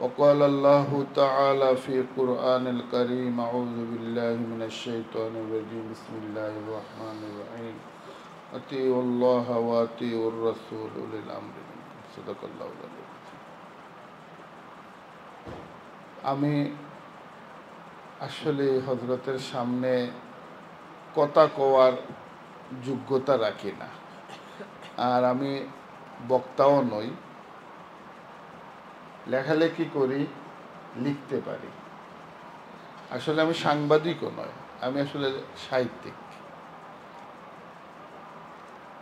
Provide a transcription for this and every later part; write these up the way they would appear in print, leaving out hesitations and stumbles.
وقال الله تعالى في القرآن الكريم أعوذ بالله من الشيطان الرجيم بسم الله الرحمن الرحيم أطيعوا الله وأطيعوا الرسول أولي الأمر منكم صدق الله العظيم আমি আসলে হযরতের সামনে কথা কওয়ার যোগ্যতা রাখি না, আর আমি বক্তাও নই। লেখালেখি করি, লিখতে পারি, আসলে আমি সাংবাদিকও নয়, আমি আসলে সাহিত্যিক।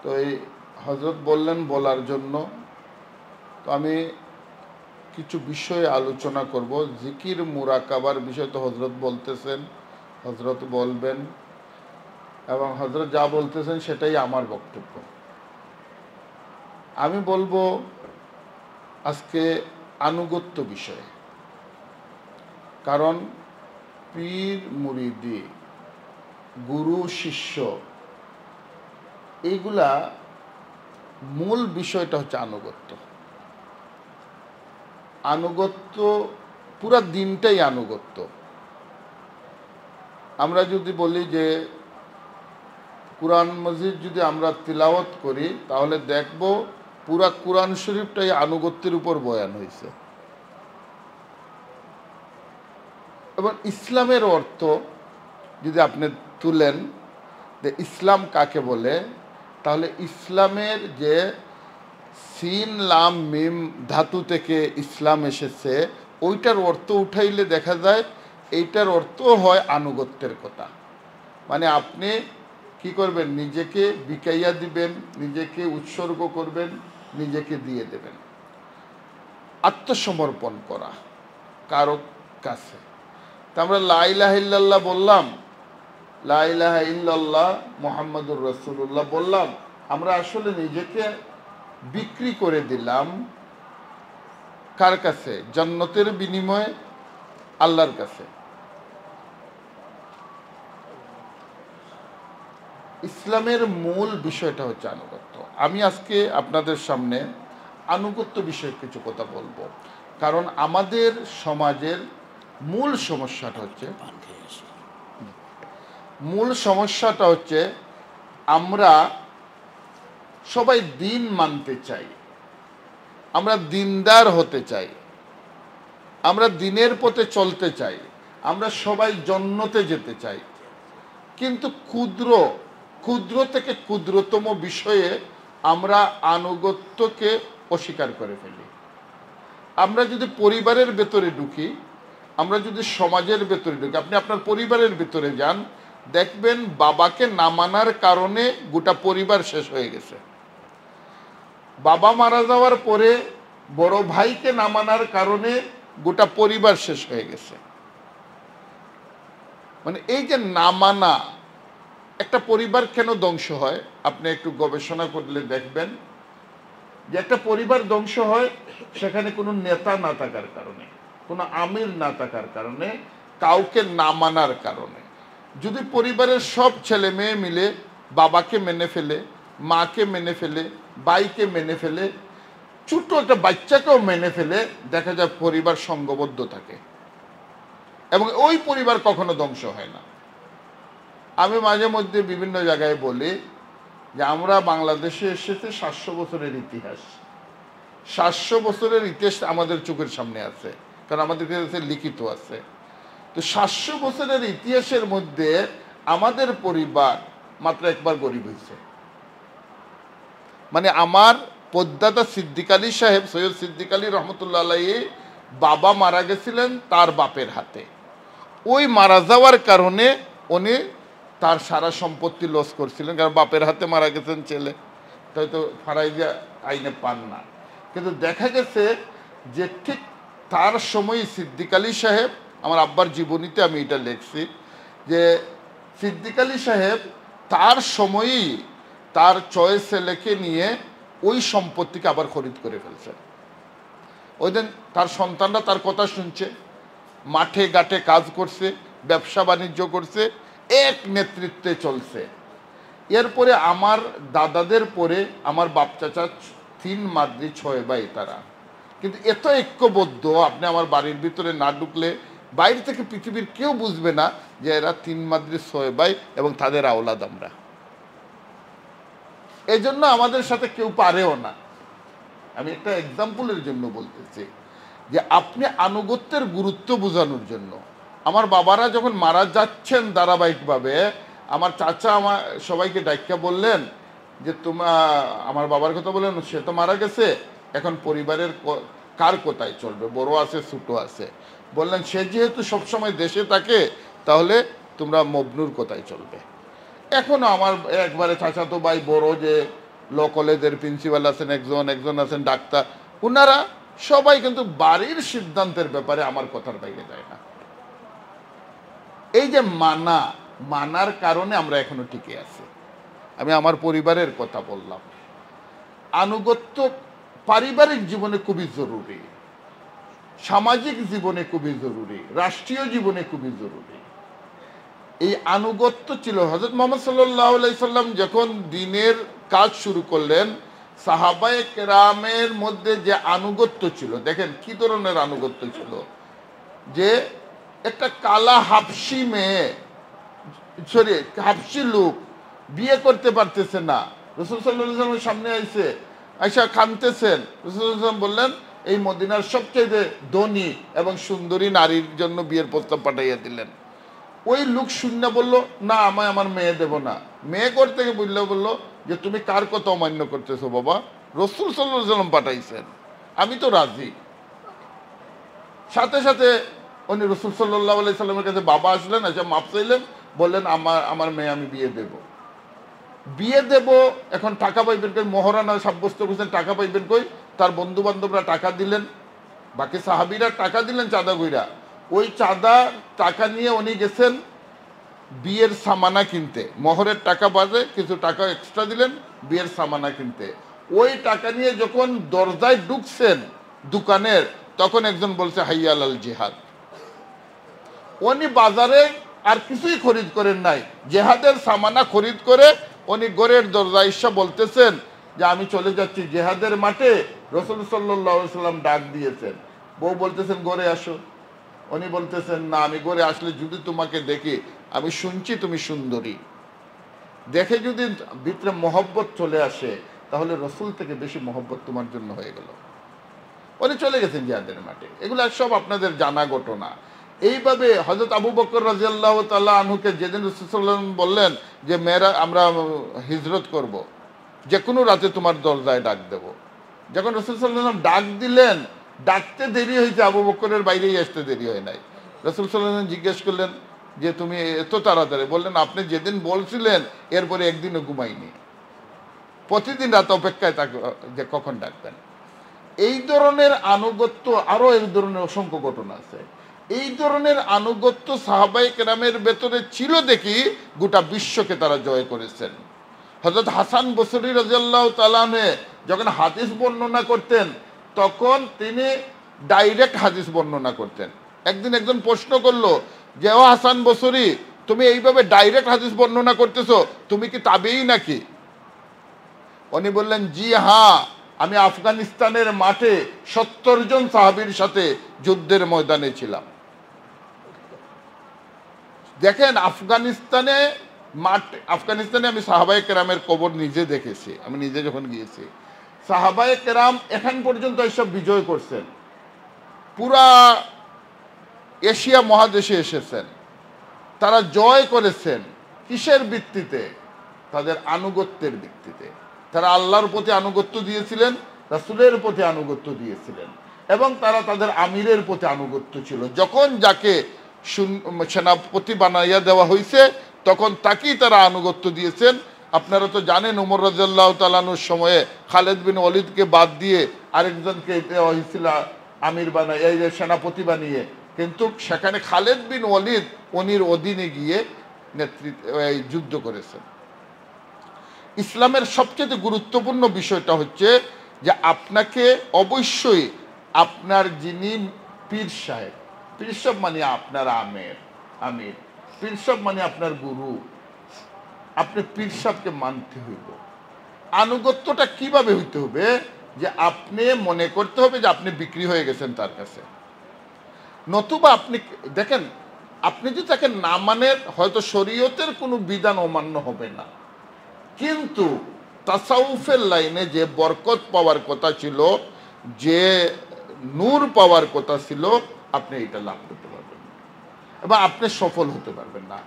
তো এই হযরত বললেন বলার জন্য, তো আমি কিছু বিষয়ে আলোচনা করব। জিকির মুরাকাবার বিষয় তো হযরত বলতেছেন, হযরত বলবেন, এবং হযরত যা বলতেছেন সেটাই আমার বক্তব্য। আমি বলবো আজকে আনুগত্য বিষয়ে, কারণ পীর মুরিদি, গুরু শিষ্য, এইগুলা মূল বিষয়টা হচ্ছে আনুগত্য। আনুগত্য, পুরা দিনটাই আনুগত্য। আমরা যদি বলি যে কুরআন মজিদ যদি আমরা তিলাওয়াত করি, তাহলে দেখব পুরা কুরআন শরীফটাই আনুগত্যের উপর বয়ান হয়েছে। এবং ইসলামের অর্থ যদি আপনি তুলেন যে ইসলাম কাকে বলে, তাহলে ইসলামের যে সিন লাম মিম ধাতু থেকে ইসলাম এসেছে, ওইটার অর্থ উঠাইলে দেখা যায় এইটার অর্থ হয় আনুগত্যের কথা। মানে আপনি কি করবেন, নিজেকে বিকাইয়া দিবেন, নিজেকে উৎসর্গ করবেন, নিজেকে দিয়ে দেবেন, আত্মসমর্পণ করা কারো কাছে। তা আমরা লা ইলাহা ইল্লাল্লাহ বললাম, লা ইলাহা ইল্লাল্লাহ মুহাম্মাদুর রাসূলুল্লাহ বললাম, আমরা আসলে নিজেকে বিক্রি করে দিলাম কার কাছে? জান্নাতের বিনিময়ে আল্লাহর কাছে। ইসলামের মূল বিষয়টা হচ্ছে আনুগত্য। আমি আজকে আপনাদের সামনে আনুগত্য বিষয়ে কিছু কথা বলবো, কারণ আমাদের সমাজের মূল সমস্যাটা হচ্ছে আমরা সবাই দিন মানতে চাই, আমরা দিনদার হতে চাই, আমরা দিনের পথে চলতে চাই, আমরা সবাই জান্নাতে যেতে চাই, কিন্তু ক্ষুদ্র থেকে ক্ষুদ্রতম বিষয়ে আমরা আনুগত্যকে অস্বীকার করে ফেলি। আমরা যদি পরিবারের ভেতরে ঢুকি, আমরা যদি সমাজের ভেতরে ঢুকি, আপনি আপনার পরিবারের ভেতরে যান, দেখবেন বাবাকে না মানার কারণে গোটা পরিবার শেষ হয়ে গেছে। বাবা মারা যাওয়ার পরে বড় ভাইকে না মানার কারণে গোটা পরিবার শেষ হয়ে গেছে। মানে এই যে না মানা, একটা পরিবার কেন ধ্বংস হয় আপনি একটু গবেষণা করলে দেখবেন যে একটা পরিবার ধ্বংস হয় সেখানে কোনো নেতা না থাকার কারণে, কোনো আমির না থাকার কারণে, কাউকে না মানার কারণে। যদি পরিবারের সব ছেলে মেয়ে মিলে বাবাকে মেনে ফেলে, মাকে মেনে ফেলে, ভাইকে মেনে ফেলে, ছোট একটা বাচ্চাকেও মেনে ফেলে, দেখা যায় পরিবার সংঘবদ্ধ থাকে এবং ওই পরিবার কখনো ধ্বংস হয় না। আমি মাঝে মধ্যে বিভিন্ন জায়গায় বলি যে আমরা বাংলাদেশে এসেছে 700 বছরের ইতিহাস। 700 বছরের ইতিহাস আমাদের চোখের সামনে আছে, কারণ আমাদের কাছে লিখিত আছে। তো 700 বছরের ইতিহাসের মধ্যে আমাদের পরিবার মাত্র একবার গরিব হয়েছে। মানে আমার পদ্মাদা সিদ্দিক আলী সাহেব, সৈয়দ সিদ্দিক আলী রহমতুল্লাহ আলাইহি, বাবা মারা গেছিলেন তার বাপের হাতে। ওই মারা যাওয়ার কারণে উনি তার সারা সম্পত্তি লস করছিলেন, কারণ বাপের হাতে মারা গেছেন ছেলে, তাই তো ফারাইজা আইনে পান না। কিন্তু দেখা গেছে যে ঠিক তার সময় সিদ্দিক আলী সাহেব, আমার আব্বার জীবনীতে আমি এটা লিখছি যে সিদ্দিক আলী সাহেব তার সময়ই তার 6 ছেলেকে নিয়ে ওই সম্পত্তিকে আবার খরিদ করে ফেলছেন। ওই দিন তার সন্তানরা তার কথা শুনছে, মাঠে ঘাটে কাজ করছে, ব্যবসা বাণিজ্য করছে, এক নেতৃত্বে চলছে। এরপরে আমার দাদাদের পরে আমার বাপ চাচা 3 মাদ্রি 6 ভাই তারা, কিন্তু এত ঐক্যবদ্ধ, আপনি আমার বাড়ির ভিতরে না ঢুকলে বাইরে থেকে পৃথিবীর কেউ বুঝবে না যে এরা 3 মাদ্রি 6 ভাই এবং তাদের আওলাদ আমরা। এই জন্য আমাদের সাথে কেউ পারেও না। আমি একটা এক্সাম্পলের জন্য বলতেছি যে আপনি আনুগত্যের গুরুত্ব বোঝানোর জন্য। আমার বাবারা যখন মারা যাচ্ছেন ধারাবাহিকভাবে, আমার চাচা আমার সবাইকে ডাক্কা বললেন যে আমার বাবার কথা বললেন, সে তো মারা গেছে, এখন পরিবারের কার কোথায় চলবে, বড় আছে ছোট আছে। বললেন সে যেহেতু সবসময় দেশে থাকে, তাহলে তোমরা মবনুর কোথায় চলবে। এখনো আমার একবারে চাচাতো ভাই বড় যে ল কলেজের প্রিন্সিপাল আছেন, একজন আছেন ডাক্তার, ওনারা সবাই কিন্তু বাড়ির সিদ্ধান্তের ব্যাপারে আমার কথার বাইরে যায় না। এই যে মানার কারণে আমরা এখনো টিকে আছি। আমি আমার পরিবারের কথা বললাম। আনুগত্য পারিবারিক জীবনে খুবই জরুরি, সামাজিক জীবনে খুবই জরুরি, রাষ্ট্রীয় জীবনে খুবই জরুরি। এই আনুগত্য ছিল। হযরত মুহাম্মদ সাল্লাল্লাহু আলাইহি সাল্লাম যখন দ্বীনের কাজ শুরু করলেন, সাহাবায়ে কেরামের মধ্যে যে আনুগত্য ছিল, দেখেন কি ধরনের আনুগত্য ছিল। যে একটা কালা হাবশি মেয়ে, হাবশি লোক বিয়ে করতে পারতেছে না, রাসূল সাল্লাল্লাহু আলাইহি ওয়াসাল্লামের সামনে আইসা কাঁদতেছেন। রাসূল সাল্লাল্লাহু আলাইহি ওয়াসাল্লাম বললেন, এই মদিনার সবচেয়ে ধনী এবং সুন্দরী নারীর জন্য বিয়ের প্রস্তাব পাঠাইয়া দিলেন। ওই লোক শূন্য বলল, না আমায় আমার মেয়ে দেব না। মেয়ে করতে বললো যে তুমি কার কথা অমান্য করতেছো বাবা, রাসূল সাল্লাল্লাহু আলাইহি ওয়াসাল্লাম পাঠাইছেন, আমি তো রাজি। সাথে সাথে উনি রাসূল সাল্লাল্লাহু আলাইহি সাল্লামের কাছে বাবা আসলেন, আচ্ছা মাপ চাইলেন, বললেন আমার মেয়ে আমি বিয়ে দেব। এখন টাকা পাইবেন কই, মহারানা সাব্যস্ত করছেন, টাকা পাইবেন কই। তার বন্ধু বান্ধবরা টাকা দিলেন, বাকি সাহাবীরা টাকা দিলেন চাঁদা কইরা। ওই চাঁদা টাকা নিয়ে উনি গেছেন বিয়ের সামানা কিনতে। মহরের টাকা বাদে কিছু টাকা এক্সট্রা দিলেন বিয়ের সামানা কিনতে। ওই টাকা নিয়ে যখন দরজায় ঢুকছেন দোকানের, তখন একজন বলছে হাইয়া আলাল জিহাদ। উনি বাজারে আর কিছুই খরিদ করেন নাই, জেহাদের সামানা খরিদ করে উনি ঘরের দরজায় এসে বলতেছেন যে আমি চলে যাচ্ছি জেহাদের মাঠে, রাসূল সাল্লাল্লাহু আলাইহি সাল্লাম ডাক দিয়েছেন। বউ বলতেছেন ঘরে আসো। উনি বলতেছেন না, আমি ঘরে আসলে যদি তোমাকে দেখি, আমি শুনছি তুমি সুন্দরী, দেখে যদি ভিতরে মহব্বত চলে আসে, তাহলে রাসূল থেকে বেশি মহব্বত তোমার জন্য হয়ে গেল। উনি চলে গেছেন জিহাদের মাঠে। এগুলো সব আপনাদের জানা ঘটনা। এইভাবে হযরত আবু বকর রাদিয়াল্লাহু তাআলা আনহুকে যেদিন রাসূল সাল্লাল্লাহু আলাইহি ওয়াসাল্লাম বললেন যে মেয়েরা আমরা হিজরত করব, যে কোনো রাতে তোমার দরজায় ডাক দেব, যখন রাসূল সাল্লাল্লাহু আলাইহি ওয়াসাল্লাম ডাক দিলেন, ডাকতে দেরি হয়েছে, আবু বকরের বাইরেই আসতে দেরি হয় নাই। রাসূল সাল্লাল্লাহু আলাইহি ওয়াসাল্লাম জিজ্ঞেস করলেন যে তুমি এত তাড়াতাড়ি? বললেন আপনি যেদিন বলছিলেন এরপরে একদিনও ঘুমাইনি, প্রতিদিন রাত অপেক্ষায় থাকো যে কখন ডাকবেন। এই ধরনের আনুগত্য, আরো এই ধরনের অসংখ্য ঘটনা আছে। এই ধরনের আনুগত্য সাহাবায়ে কেরামের ভেতরে ছিল দেখি গোটা বিশ্বকে তারা জয় করেছেন। হযরত হাসান বসরি রাদিয়াল্লাহু তাআলা আনহু যখন হাদিস বর্ণনা করতেন, তখন তিনি ডাইরেক্ট হাদিস বর্ণনা করতেন। একদিন একজন প্রশ্ন করলো যে ও হাসান বসরি, তুমি এইভাবে ডাইরেক্ট হাদিস বর্ণনা করতেছো, তুমি কি তাবেঈ নাকি? উনি বললেন জি হ্যাঁ, আমি আফগানিস্তানের মাঠে 70 জন সাহাবীর সাথে যুদ্ধের ময়দানে ছিলাম। দেখেন আফগানিস্তানে আমি সাহাবায়ে কেরামের কবর নিজে দেখেছি, আমি নিজে যখন গিয়েছি। সাহাবায়ে কেরাম এখন পর্যন্ত এসব বিজয় করছেন, পুরা এশিয়া মহাদেশে এসেছেন, তারা জয় করেছেন। কিসের ভিত্তিতে? তাদের আনুগত্যের ভিত্তিতে। তারা আল্লাহর প্রতি আনুগত্য দিয়েছিলেন, রাসূলের প্রতি আনুগত্য দিয়েছিলেন, এবং তারা তাদের আমিরের প্রতি আনুগত্য ছিল। যখন যাকে সেনাপতি বানাইয়া দেওয়া হয়েছে, তখন তাকেই তারা আনুগত্য দিয়েছেন। আপনারা তো জানেন ওমর রাদিয়াল্লাহু তাআলা আনহুর সময়ে খালিদ বিন ওয়ালিদকে বাদ দিয়ে আরেকজনকে দেওয়া হয়েছিল আমির বানাই, এই সেনাপতি বানিয়ে। কিন্তু সেখানে খালিদ বিন ওয়ালিদ উনির অধীনে গিয়ে যুদ্ধ করেছেন। ইসলামের সবচেয়ে গুরুত্বপূর্ণ বিষয়টা হচ্ছে যে আপনাকে অবশ্যই আপনার যিনি পীর সাহেব, পীর সাহেব মানে আপনার আমির, পীর সাহেব মানে আপনার গুরু, আপনি পীর সাহেবকে মানতে হইব। আনুগত্যটা কিভাবে হইতে হবে? যে আপনি মনে করতে হবে যে আপনি বিক্রি হয়ে গেছেন তার কাছে। নতুবা আপনি দেখেন, আপনি যদি তাকে না মানেন, হয়তো শরীয়তের কোনো বিধান অমান্য হবে না, কিন্তু তাসাউফের লাইনে যে বরকত পাওয়ার কথা ছিল, যে নূর পাওয়ার কথা ছিল, আপনি এটা লাভ করতে পারবেন না এবং আপনি সফল হতে পারবেন না।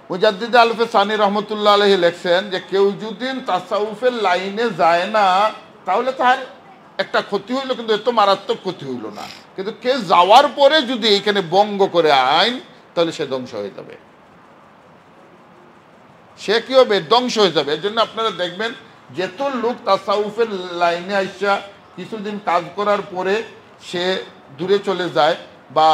মুজাদ্দিদ আলফে সানি রহমতুল্লাহ আলাইহি লেখছেন যে কেউ যদি তাসাউফের লাইনে যায় না, তাহলে তার একটা ক্ষতি হইল, কিন্তু এত মারাত্মক ক্ষতি হইল না। কিন্তু কেউ যাওয়ার পরে যদি এইখানে বঙ্গ করে আইন, তাহলে সে ধ্বংস হয়ে যাবে। সে কি হবে? ধ্বংস হয়ে যাবে। এর জন্য আপনারা দেখবেন যেত লোক তাসাউফের লাইনে আইসা কিছুদিন কাজ করার পরে সে দূরে চলে যায় বা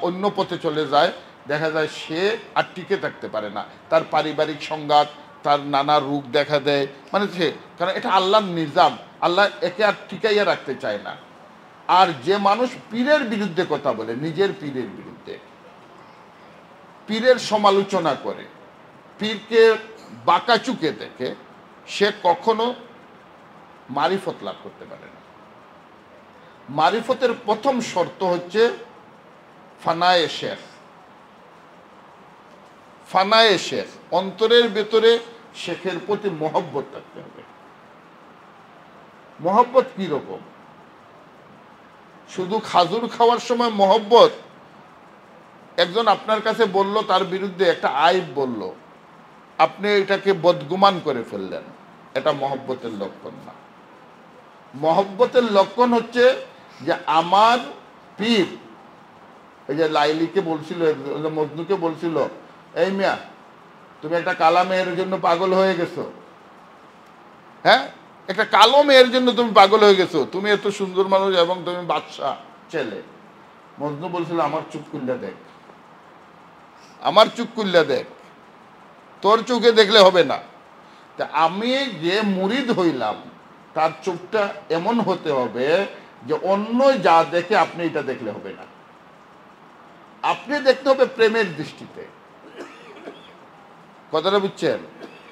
অন্য পথে চলে যায়, দেখা যায় সে আর টিকে থাকতে পারে না। তার পারিবারিক সংঘাত, তার নানা রোগ দেখা দেয়, মানে সে, কারণ এটা আল্লাহর নিজাম, আল্লাহ একে আর টিকাইয়া রাখতে চায় না। আর যে মানুষ পীরের বিরুদ্ধে কথা বলে, নিজের পীরের বিরুদ্ধে, পীরের সমালোচনা করে, পীরকে বাঁকা চুকে দেখে, সে কখনো মারিফত লাভ করতে পারে না। মারিফতের প্রথম শর্ত হচ্ছে ফানায়ে শেখ। ফানায়ে শেখ, অন্তরের ভেতরে শেখের প্রতি মহব্বত থাকতে হবে। মহব্বত কি রকম? শুধু খাজুর খাওয়ার সময় মহব্বত? একজন আপনার কাছে বলল, তার বিরুদ্ধে একটা আইব বলল, আপনি এটাকে বদগুমান করে ফেললেন, এটা মহব্বতের লক্ষণ না। মহব্বতের লক্ষণ হচ্ছে যে আমার পীর, এই যে লাইলিকে বলছিল, মজনুকে বলছিল, এই মিয়া তুমি একটা কালা মেয়ের জন্য পাগল হয়ে গেছো, হ্যাঁ, একটা কালো মেয়ের জন্য তুমি পাগল হয়ে গেছো, তুমি এত সুন্দর মানুষ এবং তুমি বাদশাহ ছেলে। মজনু বলছিল, আমার চুপ খুললে দেখ, আমার চুপ খুললে দেখ, তোর চোখে দেখলে হবে না। তা আমি যে মুরিদ হইলাম, তার চোখটা এমন হতে হবে যে অন্য যা দেখে আপনি এটা দেখলে হবে না। আপনি দেখতে হবে প্রেমের দৃষ্টিতে। কথাটা বুঝছেন?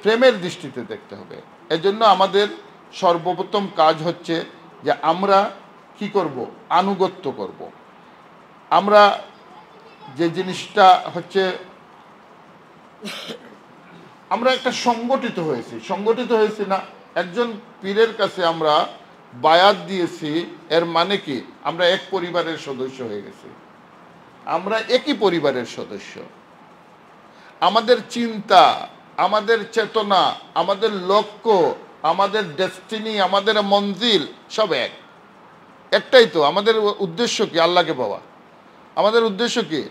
প্রেমের দৃষ্টিতে দেখতে হবে। এই জন্য আমাদের সর্বপ্রথম কাজ হচ্ছে যে আমরা কি করব? আনুগত্য করব। আমরা যে জিনিসটা হচ্ছে, আমরা একটা সংগঠিত হয়েছি না? একজন পীরের কাছে আমরা বায়াত দিয়েছি, এর মানে কি? আমরা এক পরিবারের সদস্য হয়ে গেছি, আমরা একই পরিবারের সদস্য। আমাদের চিন্তা, আমাদের চেতনা, আমাদের লক্ষ্য, আমাদের ডেস্টিনি, আমাদের মঞ্জিল সব একটাই। তো আমাদের উদ্দেশ্য কি? আল্লাহকে পাওয়া। আমাদের উদ্দেশ্য কি?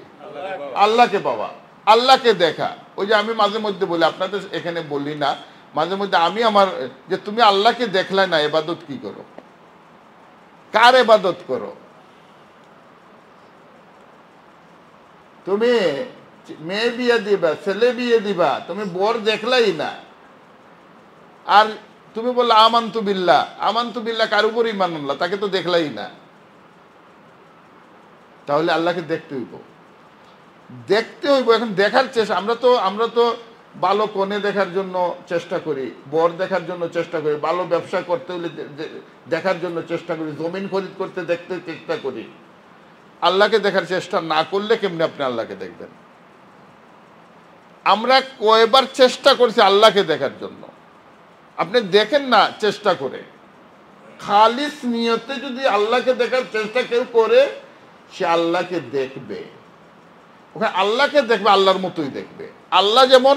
আল্লাহকে পাওয়া, আল্লাহকে দেখা। ওই যে আমি মাঝে মধ্যে বলি, আপনাদের এখানে বলি না, মাঝে মধ্যে আমি আমার, যে তুমি আল্লাহকে দেখলে না, এবাদত কি করো? কার এবাদত করো? তুমি মেয়ে বিয়ে দিবা, ছেলে বিয়ে দিবা, তুমি বর দেখলাই না, আর তুমি বললে আমান্তু বিল্লাহ। আমান্তু বিল্লাহ কার উপর ঈমান আনলা? তাকে তো দেখলাই না। তাহলে আল্লাহকে দেখতে হইব, দেখতে হইব। এখন দেখার চেষ্টা, আমরা তো ভালো কোণে দেখার জন্য চেষ্টা করি, বর দেখার জন্য চেষ্টা করি, ভালো ব্যবসা করতে হলে দেখার জন্য চেষ্টা করি, জমিন খরিদ করতে দেখতে চেষ্টা করি। আল্লাহকে দেখার চেষ্টা না করলে কেমনি আপনি আল্লাহকে দেখবেন? আমরা কয়বার চেষ্টা করছি আল্লাহকে দেখার জন্য? আপনি দেখেন না চেষ্টা করে। খালিস নিয়তে যদি আল্লাহকে দেখার চেষ্টা কেউ করে, সে আল্লাহকে দেখবে। ওখানে আল্লাহকে দেখবে, আল্লাহর মতোই দেখবে। আল্লাহ যেমন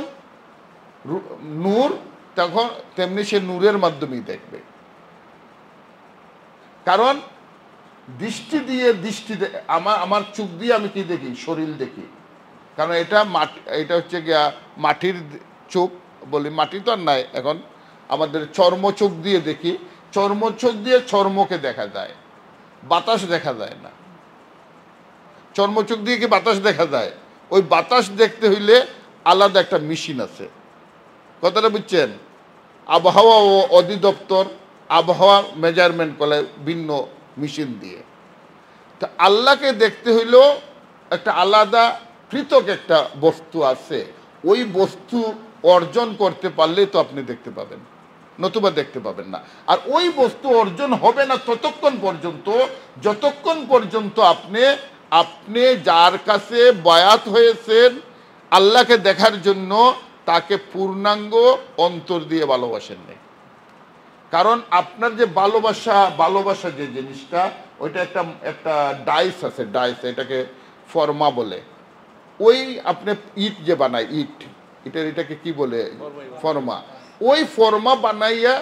নূর, তখন তেমনি সে নূরের মাধ্যমেই দেখবে। কারণ দৃষ্টি দিয়ে আমার চোখ দিয়ে আমি কি দেখি? শরীর দেখি। কারণ এটা হচ্ছে গিয়া মাটির চোখ বলি, মাটি তো আর নাই এখন, আমাদের চর্ম চোখ দিয়ে দেখি। চর্ম চোখ দিয়ে চর্মকে দেখা যায়, বাতাস দেখা যায় না। চর্ম চোখ দিয়ে কি বাতাস দেখা যায়? ওই বাতাস দেখতে হইলে আলাদা একটা মেশিন আছে। কথাটা বুঝছেন? আবহাওয়া ও অধিদপ্তর আবহাওয়া মেজারমেন্ট করে ভিন্ন মেশিন দিয়ে। তা আল্লাহকে দেখতে হইলেও একটা আলাদা পৃথক একটা বস্তু আছে। ওই বস্তু অর্জন করতে পারলেই তো আপনি দেখতে পাবেন, নতুবা দেখতে পাবেন না। আর ওই বস্তু অর্জন হবে না ততক্ষণ পর্যন্ত যতক্ষণ পর্যন্ত আপনি যার কাছে বায়াত হয়েছেন আল্লাহকে দেখার জন্য তাকে পূর্ণাঙ্গ অন্তর দিয়ে ভালোবাসেন না। কারণ আপনার যে ভালোবাসা যে জিনিসটা, ওইটা একটা ডাইস আছে, ডাইস, এটাকে ফর্মা বলে। ওই আপনি ইট যে বানায়, এটাকে কি বলে, ফর্মা। ওই ফর্মা বানাইয়া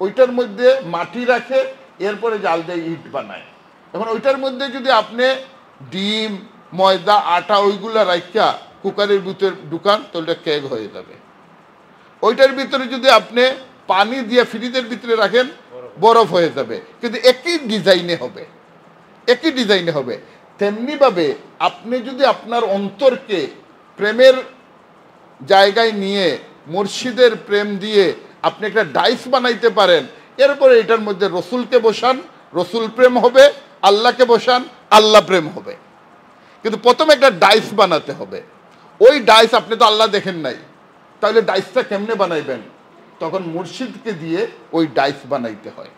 ওইটার মধ্যে মাটি রাখে, এরপরে জাল দিয়ে ইট বানায়। এখন ওইটার মধ্যে যদি আপনি ডিম, ময়দা, আটা ওইগুলা রাখা কুকারের ভিতরে ঢুকান তো ওইটা কেক হয়ে যাবে। ওইটার ভিতরে যদি আপনি পানি দিয়ে ফ্রিজের ভিতরে রাখেন বরফ হয়ে যাবে, কিন্তু একই ডিজাইনে হবে। তেমনিভাবে আপনি যদি আপনার অন্তরকে প্রেমের জায়গায় নিয়ে মুর্শিদের প্রেম দিয়ে আপনি একটা ডাইস বানাইতে পারেন, এরপরে এটার মধ্যে রসুলকে বসান, রসুল প্রেম হবে, আল্লাহকে বসান, আল্লাহ প্রেম হবে। কিন্তু প্রথমে একটা ডাইস বানাতে হবে। ওই ডাইস আপনি তো আল্লাহ দেখেন নাই, তাহলে ডাইসটা কেমনে বানাইবেন? তখন মুর্শিদকে দিয়ে ওই ডাইস বানাইতে হয়।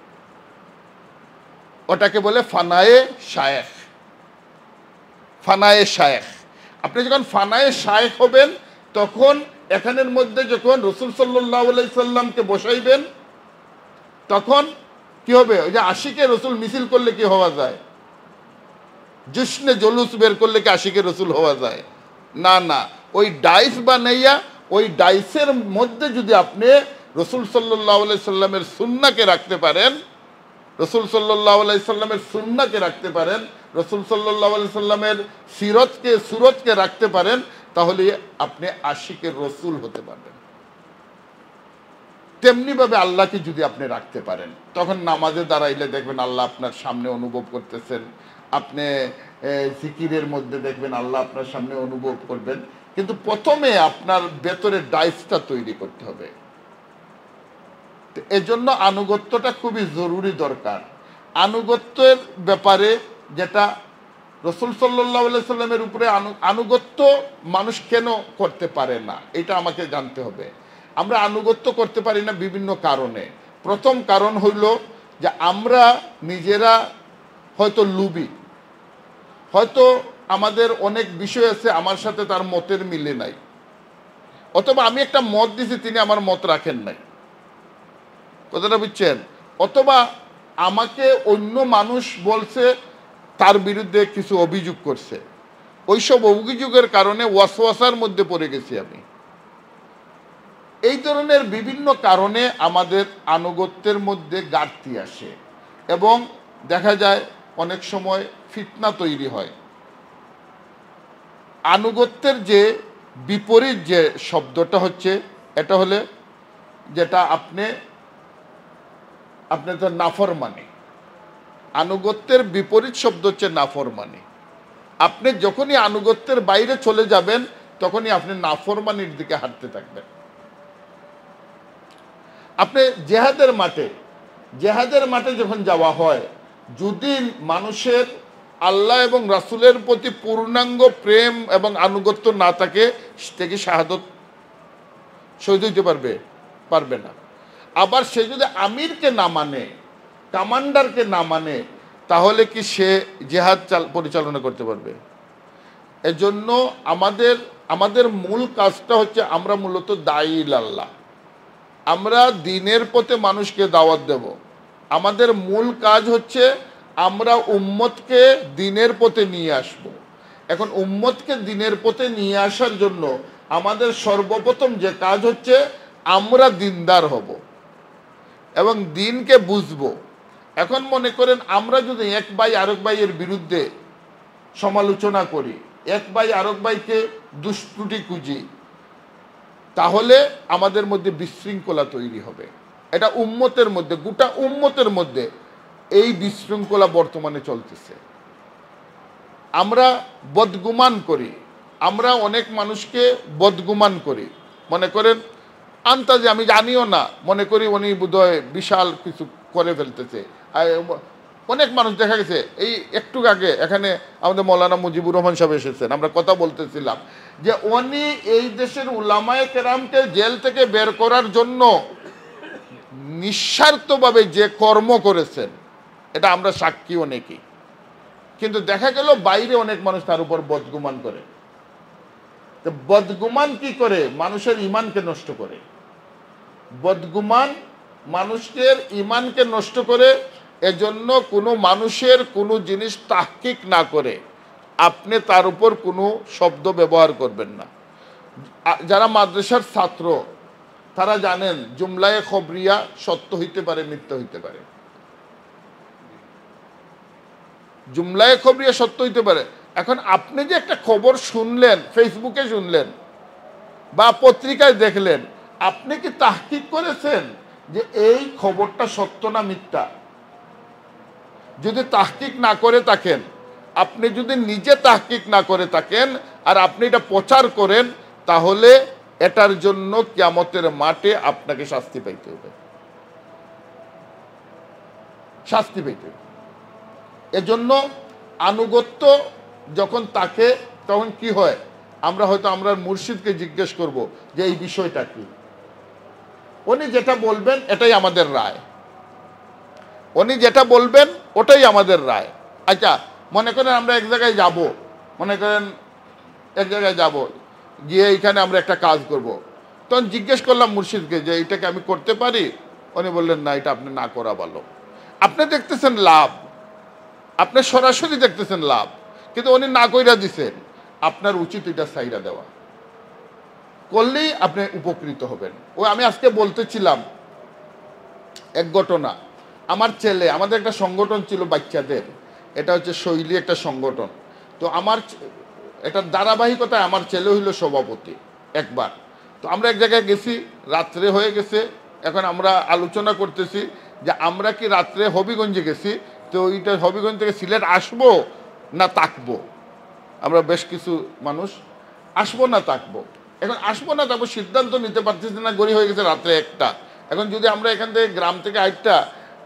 ওটাকে বলে ফানায়ে শায়েখ। আপনি যখন ফানায়ে শায়েখ হবেন তখন এখানের মধ্যে যখন রসুল সাল্লাল্লাহু আলাইহি সাল্লামকে বসাইবেন তখন কি হবে? ওই যে আশিকে রসুল মিছিল করলে কি হওয়া যায়? জুশনে জলুস বের করলে কি আশিকে রসুল হওয়া যায়? না, ওই ডাইস বানাইয়া ওই ডাইসের মধ্যে যদি আপনি রসুল সাল্লাল্লাহু আলাইহি সাল্লামের সুন্নাহকে রাখতে পারেন, রসুল সাল্লাল্লাহু আলাইহি সাল্লামের সুন্নাহকে রাখতে পারেন, রসুল সাল্লাল্লাহু আলাইহি সাল্লামের সুরতকে রাখতে পারেন, তাহলে আপনি আশিকের রসুল হতে পারবেন। তেমনিভাবে আল্লাহকে যদি আপনি রাখতে পারেন, তখন নামাজে দাঁড়াইলে দেখবেন আল্লাহ আপনার সামনে অনুভব করতেছেন, আপনি জিকিরের মধ্যে দেখবেন আল্লাহ আপনার সামনে অনুভব করবেন। কিন্তু প্রথমে আপনার ভেতরে ডাইসটা তৈরি করতে হবে। এজন্য আনুগত্যটা খুবই জরুরি দরকার। আনুগত্যের ব্যাপারে যেটা রসুল সাল্লাল্লাহু আলাইহি সাল্লামের উপরে আনুগত্য মানুষ কেন করতে পারে না, এটা আমাকে জানতে হবে। আমরা আনুগত্য করতে পারি না বিভিন্ন কারণে। প্রথম কারণ হইল যে আমরা নিজেরা হয়তো লুবি, হয়তো আমাদের অনেক বিষয় আছে আমার সাথে তার মতের মিলে নাই, অথবা আমি একটা মত দিছি তিনি আমার মত রাখেন নাই, কথাটা বুঝছেন? অথবা আমাকে অন্য মানুষ বলছে, তার বিরুদ্ধে কিছু অভিযোগ করছে, ওইসব অভিযোগের কারণে ওয়াসওয়াসার মধ্যে পড়ে গেছি আমি। এই ধরনের বিভিন্ন কারণে আমাদের আনুগত্যের মধ্যে ঘাটতি আসে এবং দেখা যায় অনেক সময় ফিতনা তৈরি হয়। আনুগত্যের যে বিপরীত যে শব্দটা হচ্ছে, এটা হলে যেটা আপনি তো নাফরমানি। আনুগত্যের বিপরীত শব্দ হচ্ছে নাফরমানি। আপনি যখনই আনুগত্যের বাইরে চলে যাবেন তখনই আপনি নাফরমানির দিকে হাঁটতে থাকবেন। আপনি জেহাদের মাঠে যখন যাওয়া হয়, যদি মানুষের আল্লাহ এবং রাসূলের প্রতি পূর্ণাঙ্গ প্রেম এবং আনুগত্য না থাকে, সে কি শাহাদত শহীদ হইতে পারবে না। আবার সে যদি আমিরকে না মানে, কমান্ডারকে না মানে, তাহলে কি সে জেহাদ পরিচালনা করতে পারবে? এজন্য আমাদের মূল কাজটা হচ্ছে আমরা মূলত দায়ীল আল্লাহ, আমরা দ্বীনের পথে মানুষকে দাওয়াত দেব। আমাদের মূল কাজ হচ্ছে আমরা উম্মতকে দ্বীনের পথে নিয়ে আসব। এখন উম্মতকে দ্বীনের পথে নিয়ে আসার জন্য আমাদের সর্বপ্রথম যে কাজ হচ্ছে আমরা দ্বীনদার হব এবং দ্বীনকে বুঝবো। এখন মনে করেন আমরা যদি এক ভাই আরেক ভাইয়ের বিরুদ্ধে সমালোচনা করি, এক ভাই আরেক ভাইকে দুষ্ত্রুটি খুঁজি, তাহলে আমাদের মধ্যে বিশৃঙ্খলা তৈরি হবে। এটা উম্মতের মধ্যে, গোটা উম্মতের মধ্যে এই বিশৃঙ্খলা বর্তমানে চলতেছে। আমরা বদগুমান করি, আমরা অনেক মানুষকে বদগুমান করি, মনে করেন আন্তাজে, আমি জানিও না, মনে করি উনি বোধহয় বিশাল কিছু করে ফেলতেছে। অনেক মানুষ দেখা গেছে, এই একটু আগে এখানে আমাদের মৌলানা মুজিবুর রহমান সাহেব এসেছেন, আমরা কথা বলতেছিলাম যে উনি এই দেশের উলামায়ে কেরামকে জেল থেকে বের করার জন্য নিঃস্বার্থভাবে যে কর্ম করেছেন এটা আমরা সাক্ষী অনেকেই, কিন্তু দেখা গেল বাইরে অনেক মানুষ তার উপর বদগুমান করে। তো বদগুমান কি করে? মানুষের ইমানকে নষ্ট করে। বদগুমান মানুষের ইমানকে নষ্ট করে। এজন্য কোনো মানুষের কোনো জিনিস তাহকিক না করে আপনি তার উপর কোনো শব্দ ব্যবহার করবেন না। যারা মাদ্রাসার ছাত্র তারা জানেন জুমলায়ে খবরিয়া সত্য হইতে পারে, মিথ্যা হইতে পারে। জুমলায়ে খবরিয়া সত্য হইতে পারে। এখন আপনি যে একটা খবর শুনলেন, ফেসবুকে শুনলেন বা পত্রিকায় দেখলেন, আপনি কি তাহকিক করেছেন যে এই খবরটা সত্য না মিথ্যা? যদি তাহকিক না করে থাকেন, আপনি যদি নিজে তাহকিক না করে থাকেন আর আপনি এটা প্রচার করেন, তাহলে এটার জন্য কিয়ামতের মাঠে আপনাকে শাস্তি পাইতে হবে, শাস্তি পাইতে হবে। এজন্য আনুগত্য যখন তাকে, তখন কি হয়, আমরা হয়তো আমরা মুর্শিদকে জিজ্ঞেস করব যে এই বিষয়টা কি। উনি যেটা বলবেন এটাই আমাদের রায়, উনি যেটা বলবেন ওটাই আমাদের রায়। আচ্ছা, মনে করেন আমরা এক জায়গায় যাব, মনে করেন এক জায়গায় যাব, গিয়ে এইখানে আমরা একটা কাজ করব, তখন জিজ্ঞেস করলাম মুর্শিদকে যে এইটাকে আমি করতে পারি। উনি বললেন না, এটা আপনি না করা ভালো। আপনি দেখতেছেন লাভ, আপনি সরাসরি দেখতেছেন লাভ, কিন্তু উনি না কইরা দিছেন। আপনার উচিত এটা সাইরা দেওয়া, করলেই আপনি উপকৃত হবেন। ওই আমি আজকে বলতেছিলাম এক ঘটনা। আমার ছেলে, আমাদের একটা সংগঠন ছিল বাচ্চাদের, এটা হচ্ছে শৈলী একটা সংগঠন। তো আমার এটার ধারাবাহিকতায় আমার ছেলে হইল সভাপতি একবার। তো আমরা এক জায়গায় গেছি, রাত্রে হয়ে গেছে। এখন আমরা আলোচনা করতেছি যে আমরা কি রাত্রে হবিগঞ্জে গেছি, তো ওইটা হবিগঞ্জ থেকে সিলেট আসবো না তাকবো। আমরা বেশ কিছু মানুষ আসবো না তাকবো। এখন আসবো না তাকবো সিদ্ধান্ত নিতে পারতেছি না, গড়ি হয়ে গেছে রাত্রে 1টা। এখন যদি আমরা এখান থেকে গ্রাম থেকে 8টা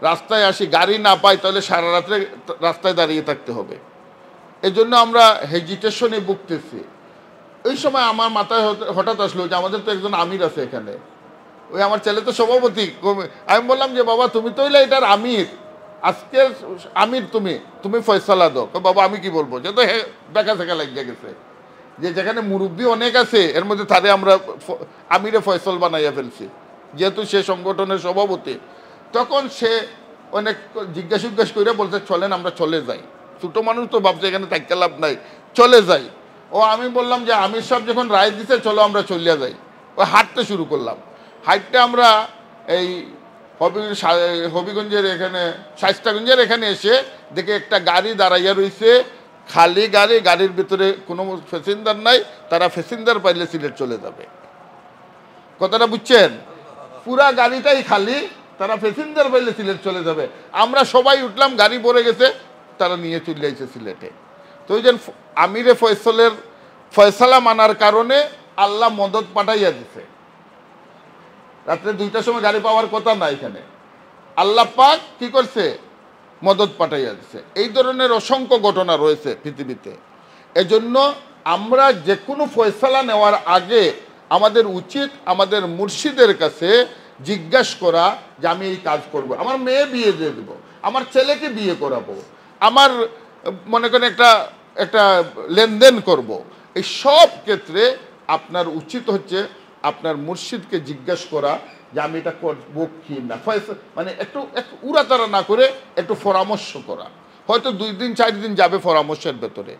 রাস্তায় আসি, গাড়ি না পাই, তাহলে সারা রাত্রে রাস্তায় দাঁড়িয়ে থাকতে হবে। এজন্য আমরা হেজিটেশনে ভুগতেছি। ওই সময় আমার মাথায় হঠাৎ আসলো যে আমাদের তো একজন আমির আছে এখানে, ওই আমার ছেলে তো সভাপতি। আমি বললাম যে বাবা তুমি তো হইলে এটার আমির, আজকের আমির তুমি ফয়সালা দাও। বাবা আমি কি বলবো, যে তো দেখা দেখা লাগিয়ে গেছে যে যেখানে মুরব্বী অনেক আছে এর মধ্যে তারে আমরা আমিরে ফয়সল বানাইয়া ফেলছি, যেহেতু সে সংগঠনের সভাপতি। তখন সে অনেক জিজ্ঞাসা করে বলছে চলেন আমরা চলে যাই। ছোটো মানুষ তো ভাবছে এখানে থাকতে লাভ নাই, চলে যাই। ও আমি বললাম যে আমির সাহেব যখন রায় দিছে চলো আমরা চলিয়া যাই। ও হাঁটতে শুরু করলাম। হাঁটতে আমরা এই হবিগঞ্জের এখানে শাইস্তাগঞ্জের এখানে এসে দেখে একটা গাড়ি দাঁড়াইয়া রয়েছে, খালি গাড়ি, গাড়ির ভিতরে কোনো প্যাসেঞ্জার নাই। তারা প্যাসেঞ্জার পাইলে সিলেট চলে যাবে। কথাটা বুঝছেন? পুরা গাড়িটাই খালি, তারা প্যাসেঞ্জার পাইলে সিলেট চলে যাবে। আমরা সবাই উঠলাম, গাড়ি ভরে গেছে, তারা নিয়ে চলে যাইছে সিলেটে। তো ওই যে আমিরে ফয়সলের ফয়সালা মানার কারণে আল্লাহ মদত পাঠাইয়া দিছে। রাত্রে 2টার সময় গাড়ি পাওয়ার কথা না, এখানে আল্লাহ পাক কি করছে, মদত পাঠাইয়া দিছে। এই ধরনের অসংখ্য ঘটনা রয়েছে পৃথিবীতে। এজন্য আমরা যে কোনো ফয়সালা নেওয়ার আগে আমাদের উচিত আমাদের মুর্শিদের কাছে জিজ্ঞাসা করা যে আমি এই কাজ করব, আমার মেয়ে বিয়ে দিয়ে দেবো, আমার ছেলেকে বিয়ে করাবো, আমার মনে করেন একটা লেনদেন করব। এই সব ক্ষেত্রে আপনার উচিত হচ্ছে আপনার মুর্শিদকে জিজ্ঞাসা করা যে আমি এটা করবো কি না। মানে একটু উড়াতাড়া না করে একটু পরামর্শ করা। হয়তো 2 দিন 4 দিন যাবে পরামর্শের ভেতরে,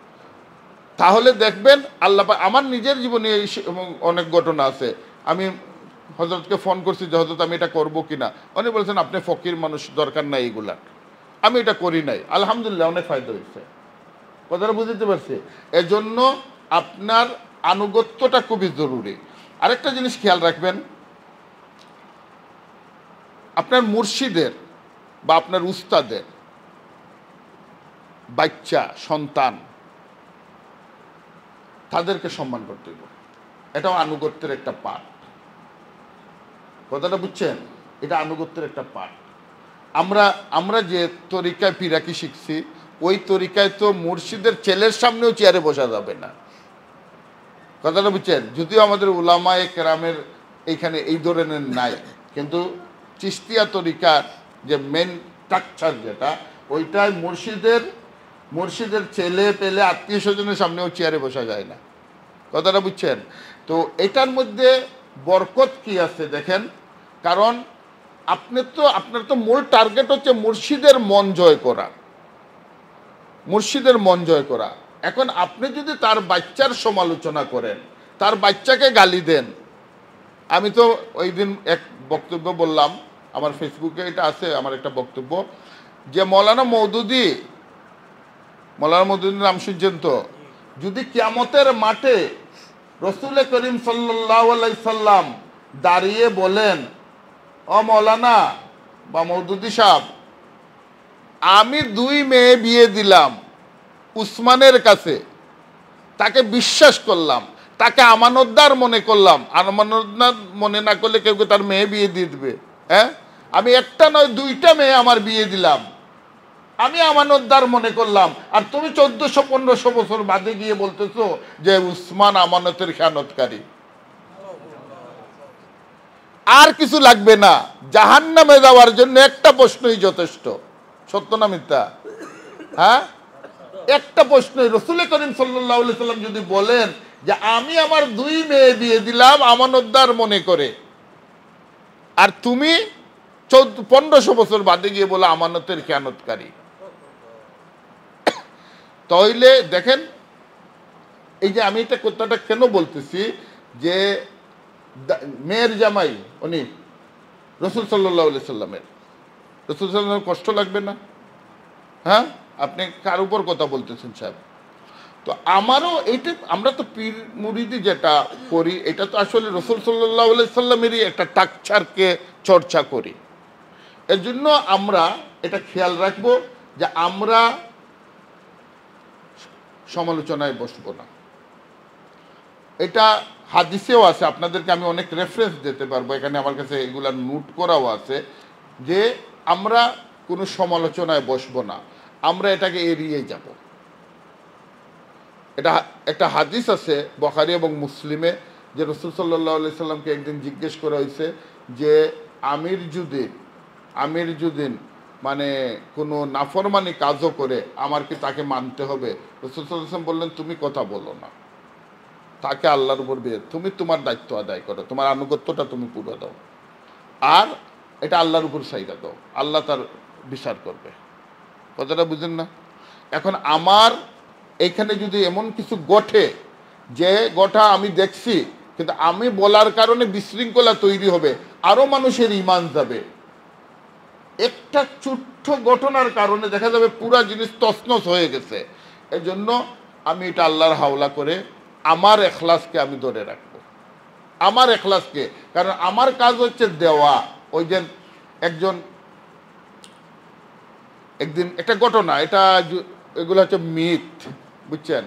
তাহলে দেখবেন আল্লাহ। আমার নিজের জীবনে অনেক ঘটনা আছে। আমি হজরতকে ফোন করছি যে হজরত আমি এটা করবো কিনা। উনি বলছেন আপনি ফকির মানুষ, দরকার নাই এইগুলা। আমি এটা করি নাই, আলহামদুলিল্লাহ অনেক ফায়দা হয়েছে। কথাটা বুঝতে পারছি? এজন্য আপনার আনুগত্যটা খুবই জরুরি। আরেকটা জিনিস খেয়াল রাখবেন, আপনার মুর্শিদের বা আপনার উস্তাদের বাচ্চা সন্তান তাদেরকে সম্মান করতে হবে। এটাও আনুগত্যের একটা পার্ট। কথাটা বুঝছেন? এটা আনুগত্যের একটা পার্ট। আমরা যে তরিকায় পিরাকি শিখছি, ওই তরিকায় তো মুর্শিদের ছেলের সামনেও চেয়ারে বসা যাবে না। কথাটা বুঝছেন? যদিও আমাদের উলামায়ে কেরামের এইখানে এই ধরনের নাই, কিন্তু চিশতিয়া তরিকার যে মেন স্ট্রাকচার যেটা, ওইটাই মুর্শিদের ছেলে পেলে আত্মীয় স্বজনের সামনেও চেয়ারে বসা যায় না। কথাটা বুঝছেন? তো এটার মধ্যে বরকত কি আছে দেখেন। কারণ আপনার তো মূল টার্গেট হচ্ছে মুর্শিদের মন জয় করা, মুর্শিদের মন জয় করা। এখন আপনি যদি তার বাচ্চার সমালোচনা করেন, তার বাচ্চাকে গালি দেন, আমি তো ওই দিন এক বক্তব্য বললাম, আমার ফেসবুকে এটা আছে, আমার একটা বক্তব্য, যে মৌলানা মওদুদীর নাম শুনছেন তো, যদি কিয়ামতের মাঠে রসুল করিম সাল্লাল্লাহু আলাইহি সাল্লাম দাঁড়িয়ে বলেন, ও মৌলানা বা মওদুদী সাহেব, আমি 2 মেয়ে বিয়ে দিলাম উসমানের কাছে, তাকে বিশ্বাস করলাম, তাকে আমানতদার মনে করলাম, আমানতদার মনে না করলে কেউ তার মেয়ে বিয়ে দিয়ে দিবে? হ্যাঁ, আমি একটা নয় 2টা মেয়ে আমার বিয়ে দিলাম, আমি আমানতদার মনে করলাম, আর তুমি 1400-1500 বছর বাদে গিয়ে বলতেছো যে উসমান আমানতের খেয়ানতকারী। আর কিছু লাগবে না, জাহান্নামে যাওয়ার জন্য একটা প্রশ্নই যথেষ্ট। সত্য না মিথ্যা? হ্যাঁ, একটা প্রশ্নই। রসুল করিম সাল্লাল্লাহু আলাইহি সাল্লাম যদি বলেন যে আমি আমার 2 মেয়ে বিয়ে দিলাম আমানতদার মনে করে, আর তুমি 1500 বছর বাদে গিয়ে বলে আমানতের খেয়ানতকারী, তাহলে দেখেন এই যে আমি এটা কথাটা কেন বলতেছি, যে মেয়ের জামাই উনি রসুল সাল্লাল্লাহু আলাইহি সাল্লামের, রসুল সাল্লাল্লাহু কষ্ট লাগবে না? হ্যাঁ, আপনি কার উপর কথা বলতেছেন সাহেব? তো আমারও এইটা, আমরা তো পীর মুরিদি যেটা করি, এটা তো আসলে রসুল সাল্লাল্লাহু আলাইহি সাল্লামেরই একটা স্ট্রাকচারকে চর্চা করি। এর জন্য আমরা এটা খেয়াল রাখবো যে আমরা সমালোচনায় বসবো না। এটা হাদিসেও আছে, আপনাদেরকে আমি অনেক রেফারেন্স দিতে পারবো, এখানে আমার কাছে এগুলা নোট করাও আছে, যে আমরা কোনো সমালোচনায় বসবো না, আমরা এটাকে এড়িয়ে যাব। এটা একটা হাদিস আছে বুখারী এবং মুসলিমে, যে রাসূল সাল্লাল্লাহু আলাইহি সাল্লামকে একদিন জিজ্ঞেস করা হয়েছে যে আমির যদি মানে কোনো নাফরমানি কাজও করে আমার কি তাকে মানতে হবে? রাসূল সাল্লাল্লাহু আলাইহি সাল্লাম বললেন, তুমি কথা বলো না, তাকে আল্লাহর উপর তুমি তোমার দায়িত্ব আদায় করো, তোমার আনুগত্যটা তুমি পুরো দাও, আর এটা আল্লাহর উপর সাইরা দাও, আল্লাহ তার বিচার করবে। কথাটা বুঝেন না? এখন আমার এইখানে যদি এমন কিছু ঘটে, যে গোটা আমি দেখছি, কিন্তু আমি বলার কারণে বিশৃঙ্খলা তৈরি হবে, আরো মানুষের ঈমান যাবে, একটা ছোট্ট ঘটনার কারণে দেখা যাবে পুরা জিনিস তছনছ হয়ে গেছে। এজন্য আমি এটা আল্লাহর হাওলা করে আমার এখলাসকে আমি ধরে রাখবো, আমার এখলাসকে। কারণ আমার কাজ হচ্ছে দেওয়া। ওই যে একদিন একটা ঘটনা, এগুলো হচ্ছে মিথ, বুঝছেন?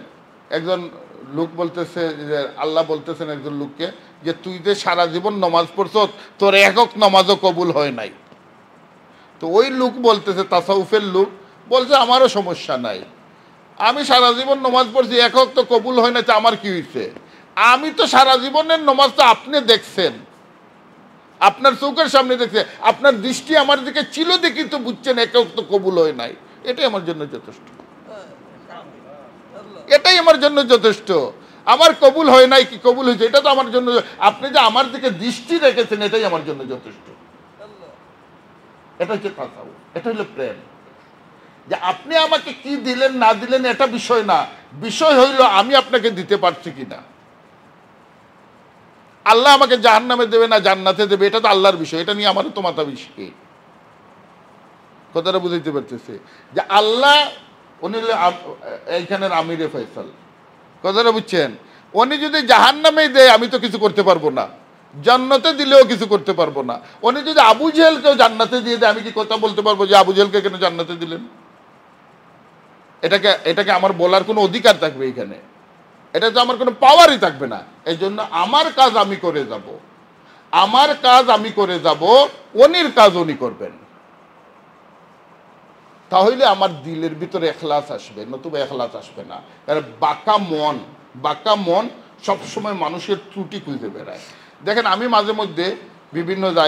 একজন লোক বলতেছে যে আল্লাহ বলতেছেন একজন লোককে যে তুই যে সারা জীবন নমাজ পড়ছ, তোর একক নমাজও কবুল হয় নাই। তো ওই লোক বলতেছে, তাসাউফের লোক বলছে, আমারও সমস্যা নাই, আমি সারা জীবন নমাজ পড়ছি, একক তো কবুল হয় না, তো আমার কি হয়েছে? আমি তো সারা জীবনের নমাজ তো আপনি দেখছেন, আপনার চোখের সামনে দেখছে, আপনার দৃষ্টি আমার দিকে ছিল দেখি তো বুঝছেন একক তো কবুল হয় নাই। এটাই আমার জন্য যথেষ্ট, এটাই আমার জন্য যথেষ্ট। আমার কবুল হয় নাই কি কবুল হয়েছে এটা তো আমার জন্য, আপনি যে আমার দিকে দৃষ্টি রেখেছেন এটাই আমার জন্য যথেষ্ট। এটা হচ্ছে তাসাউফ, এটা হলো প্রেম। যে আপনি আমাকে কি দিলেন না দিলেন এটা বিষয় না, বিষয় হইল আমি আপনাকে দিতে পারছি কিনা। আল্লাহ আমাকে জাহান্নামে দেবে না জান্নাতে দেবে, এটা তো আল্লাহর বিষয়, এটা নিয়ে আমারও তো মাথা বিষয়। কথাটা বুঝাইতে পারতেছে যে আল্লাহ উনি এইখানের আমিরে ফয়সাল, কথাটা বুঝছেন? উনি যদি জাহান্নামেই দেয় আমি তো কিছু করতে পারবো না, জান্নাতে দিলেও কিছু করতে পারবো না। উনি যদি আবু জেহেলকেও জান্নাতে দিয়ে দেয় আমি কি কথা বলতে পারবো যে আবু জেহেলকে কেন জান্নাতে দিলেন? এটাকে আমার বলার কোনো অধিকার থাকবে এখানে? এটা তো আমার কোনো পাওয়ারই থাকবে না। এই জন্য আমার কাজ আমি করে যাব, আমার কাজ আমি করে যাব, উনির কাজ উনি করবেন। তাহলে আমার দিলের ভিতরে এখলাস আসবে, নতুবা এখলাস আসবে না। কারণ বাঁকা মন সবসময় মানুষের ত্রুটি খুঁজে বেড়ায়। দেখেন আমি মাঝে মধ্যে বিভিন্ন জায়গায়